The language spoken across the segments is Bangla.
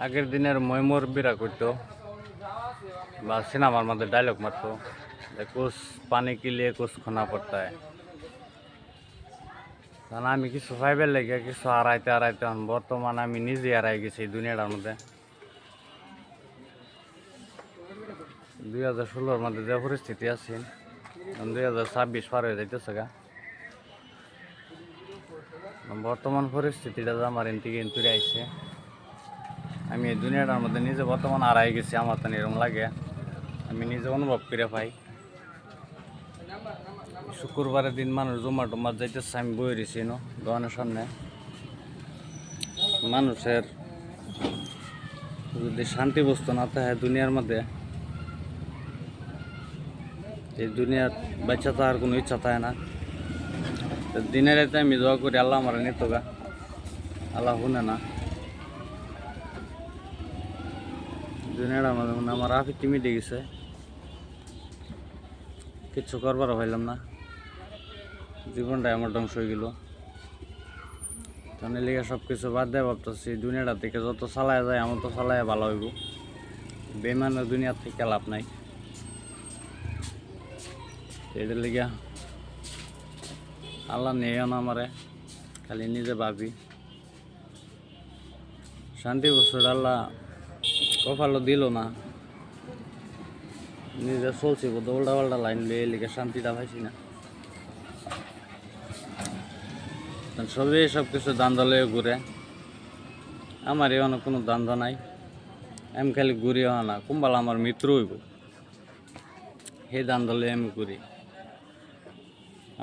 আগের দিনের ময়মুরব্বীরা করতো বা সিনেমার মধ্যে ডায়লগ মারতো যে কুছ পানি के लिए कुछ खोना पड़ता है। কারণ আমি কিছু ফাইবার লেগে কিছু হারাইতে হারাইতে বর্তমানে আমি নিজে হারাই গেছি এই দুনিয়াটার মধ্যে। 2016-র মধ্যে যে পরিস্থিতি আছে 2026 পার হয়ে যাইতেছে গা। বর্তমান পরিস্থিতিটা যে আমার এনতিকে এনতুরে আইছে, আমি এই দুনিয়াটার মধ্যে নিজে বর্তমান হারাই গেছি। আমার তো এরকম লাগে, আমি নিজে অনুভব করে পাই। শুক্রবারের দিন মানুষ জমা টমা যাইতেছে, আমি বই রয়েছি দোকানের সামনে। মানুষের যদি শান্তি বস্তু না থাকে দুনিয়ার মধ্যে, এই দুনিয়ার বাচ্চা থাকার কোনো ইচ্ছা থাকে না। দিনের রাতে আমি দোয়া করি আল্লাহ আমার নিত গা, আল্লাহ শুনে না। দুনিয়াটা আমাদের আমার আফিটি মিটে গেছে, কিচ্ছু করবারও পাইলাম না, জীবনটাই আমার ধ্বংস হয়ে গেল। তাহলে লিগে সব কিছু বাদ দেয় ভাবতেছি দুনিয়াটা থেকে যত চালায় যায় আমার তো চালায় ভালো হইব। বেমানের দুনিয়ার থেকে লাভ নাই। এদের লিগে আল্লাহ নেও না আমারে, খালি নিজে ভাবি শান্তি বস্তুটা আল্লাহ কপালও দিল না। নিজে চলছি বোধ উল্টা পাল্টা লাইন লিয়ে লিখে শান্তিটা পাইছি না। সবই সব কিছু দান্দা লয়ে ঘুরে, আমার এখানে কোনো দান্দা নাই। আমি খালি ঘুরি না, কুম্বাল আমার মিত্র হইব সেই দান্দা লয়ে আমি ঘুরি।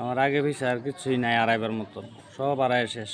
আমার আগে পিছিয়ে আর কিছুই নাই আড়াইবার মতো, সব আড়াই শেষ।